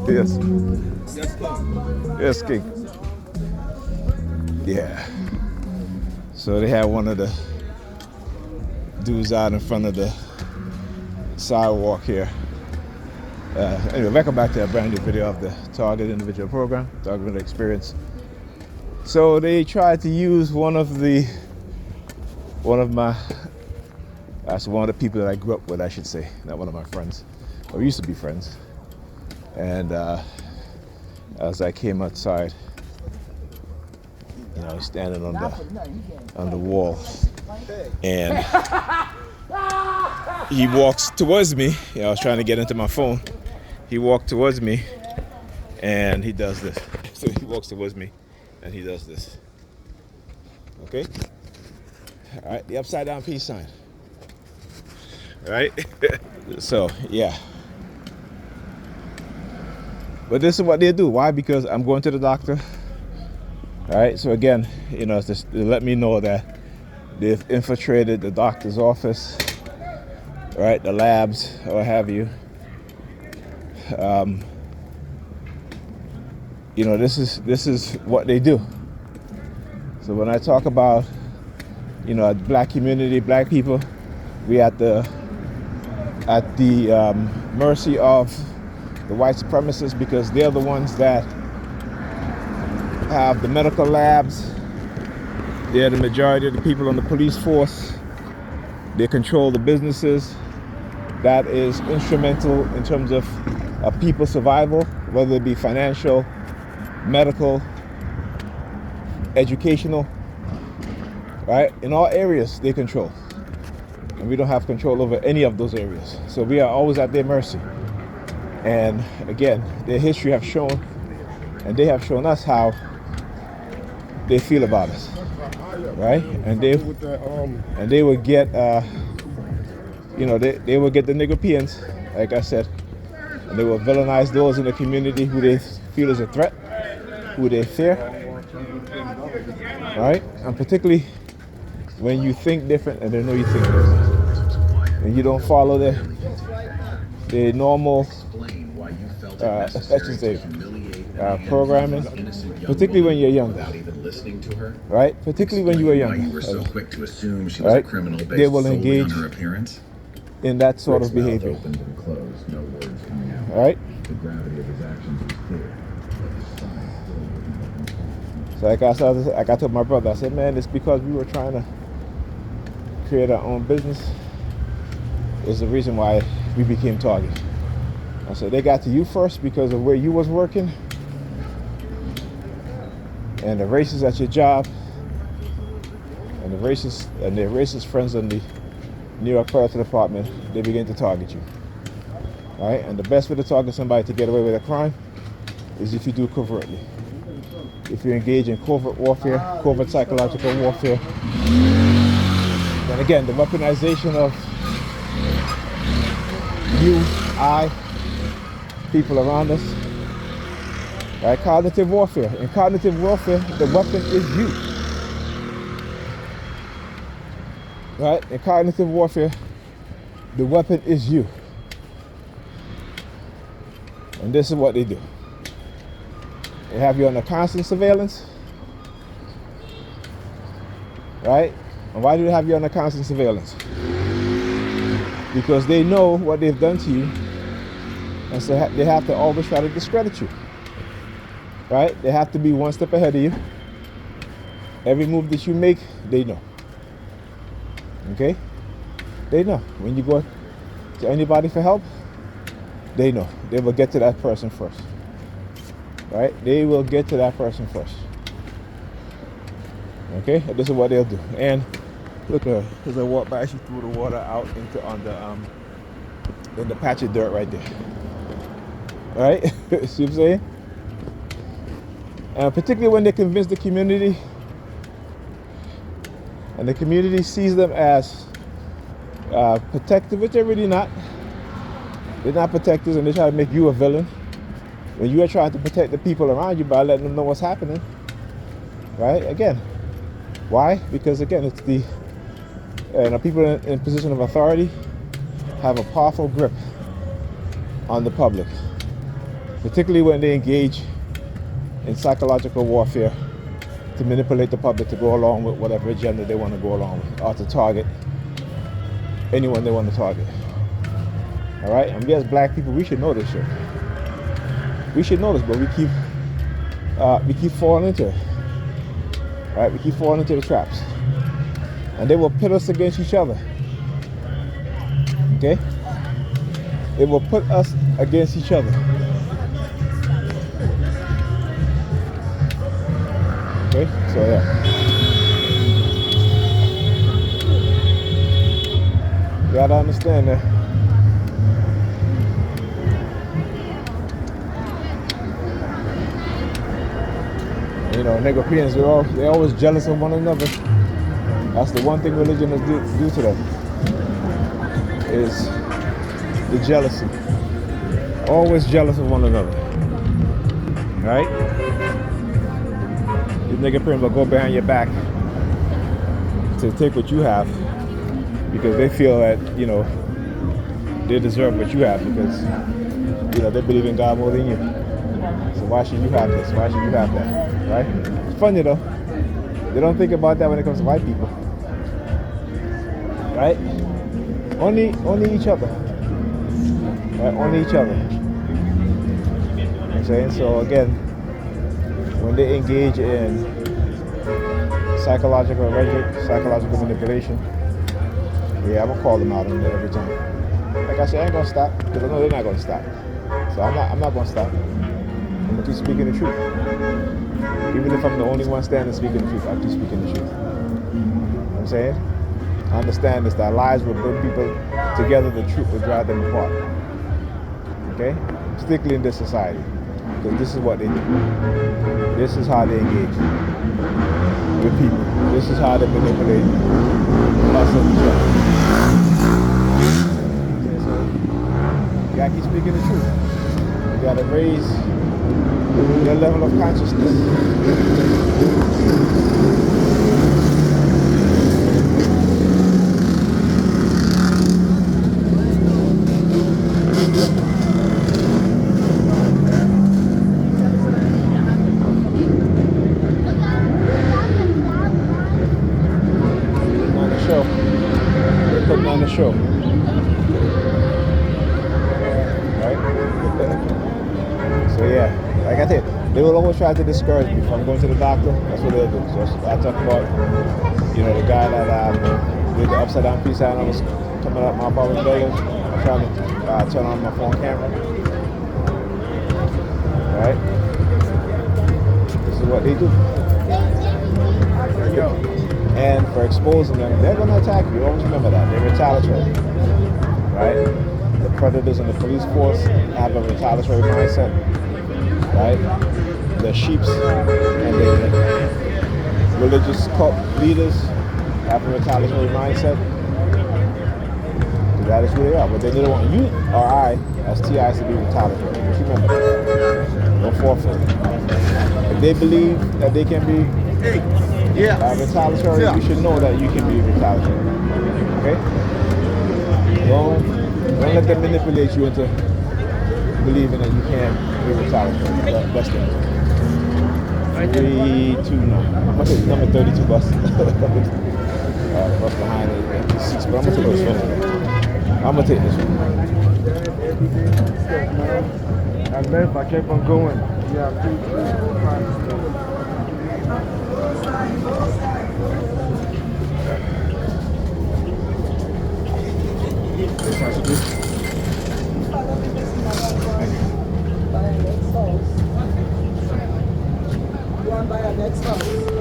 Yes. Yes, King. Yes, King. Yeah. So they had one of the dudes out in front of the sidewalk here. Anyway, welcome back to a brand new video of the Target Individual Program, Target Individual Experience. So they tried to use one of the people that I grew up with, I should say, not one of my friends. Well, we used to be friends. And as I came outside, you know, standing on the wall, and he walks towards me. You know, I was trying to get into my phone. He walked towards me, and he does this. So he walks towards me, and he does this. Okay. All right. The upside down peace sign. Right. So yeah. But this is what they do. Why? Because I'm going to the doctor. All right. So again, you know, it's just, they let me know that they've infiltrated the doctor's office, right? The labs, or what have you. You know, this is what they do. So when I talk about, you know, black community, black people, we at the mercy of the white supremacists, because they're the ones that have the medical labs. They're the majority of the people on the police force. They control the businesses. That is instrumental in terms of people's survival, whether it be financial, medical, educational, right? In all areas they control. And we don't have control over any of those areas. So we are always at their mercy. And again, their history have shown, and they have shown us how they feel about us, right? And they would get, you know, they would get the Nigerians, like I said, and they will villainize those in the community who they feel is a threat, who they fear, right? And particularly when you think different and they know you think different, and you don't follow the normal, I should say, programming, particularly when you're younger, right? Particularly when you were younger, you were so quick to assume she was right? a criminal based They will solely engage on her appearance. in that sort of Rick's mouth behavior, opened and closed, no words coming out. right? The gravity of his actions was clear. So like I told my brother, I said, man, it's because we were trying to create our own business is the reason why we became Target. I said, they got to you first because of where you was working and the racists at your job and their racist friends in the New York Police Department, they begin to target you. All right? And the best way to target somebody to get away with a crime is if you do covertly. If you engage in covert warfare, covert psychological warfare, then again, the weaponization of you, I, people around us, right? Cognitive warfare. In cognitive warfare, the weapon is you. Right? In cognitive warfare, the weapon is you. And this is what they do. They have you under constant surveillance, right? And why do they have you under constant surveillance? Because they know what they've done to you, and so they have to always try to discredit you, right? They have to be one step ahead of you. Every move that you make, they know. Okay? They know. When you go to anybody for help, they know. They will get to that person first. Right? They will get to that person first. Okay? And this is what they'll do. And look, as I walk by, she threw the water out in the patch of dirt right there. Right? See what I'm saying? And particularly when they convince the community, and the community sees them as protective, which they're really not. They're not protectors, and they try to make you a villain when you are trying to protect the people around you by letting them know what's happening. Right? Again, why? Because again, it's the people in position of authority have a powerful grip on the public. particularly when they engage in psychological warfare to manipulate the public to go along with whatever agenda they want to go along with, or to target anyone they want to target. All right, and we as black people, we should know this shit. We should know this, but we keep falling into it. All right, we keep falling into the traps, and they will pit us against each other. Okay, they will put us against each other. Okay, so yeah. You gotta understand that. You know, Negropeans, they're always jealous of one another. That's the one thing religion is do to them, is the jealousy. Always jealous of one another. Right? These Negropeans will go behind your back to take what you have because they feel that, you know, they deserve what you have because, you know, they believe in God more than you. So why should you have this? Why should you have that? Right? It's funny though. They don't think about that when it comes to white people. Right? Only each other. Right? Only each other. You know what I'm saying? So again, when they engage in psychological rhetoric, psychological manipulation, yeah, I'm gonna call them out on it every time. Like I said, I ain't gonna stop because I know they're not gonna stop. So I'm not gonna stop. I'm gonna keep speaking the truth. Even if I'm the only one standing speaking the truth, I'll keep speaking the truth. You know what I'm saying? I understand this, that lies will bring people together, the truth will drive them apart. Okay? Particularly in this society. Because this is what they do. This is how they engage with people. This is how they manipulate us and each other. Okay, so you gotta keep speaking the truth. You gotta raise their level of consciousness. On the show. They're putting on the show. Right? So yeah. Like I said, they will always try to discourage me from going to the doctor. That's what they'll do. So I talk about, you know, the guy that with the upside down peace sign was coming up my apartment building. I'm trying to turn on my phone camera. Right? This is what they do. And for exposing them, they're going to attack you. Always remember that. They're retaliatory. Right? The predators in the police force have a retaliatory mindset. Right? The sheeps and the religious cult leaders have a retaliatory mindset. That is who they are. But they don't want you or I, as TIs, to be retaliatory. Just remember that. Don't fall for it. If they believe that they can be retaliatory, you should know that you can be retaliatory. Okay? Don't let them manipulate you into believing that you can be retaliatory. That's the answer. 329. I'm gonna take number 32 bus. Bus behind it, empty seats, but I'm gonna take this one. I'm gonna take this one. And then if I kept on going, yeah, Buy our next house.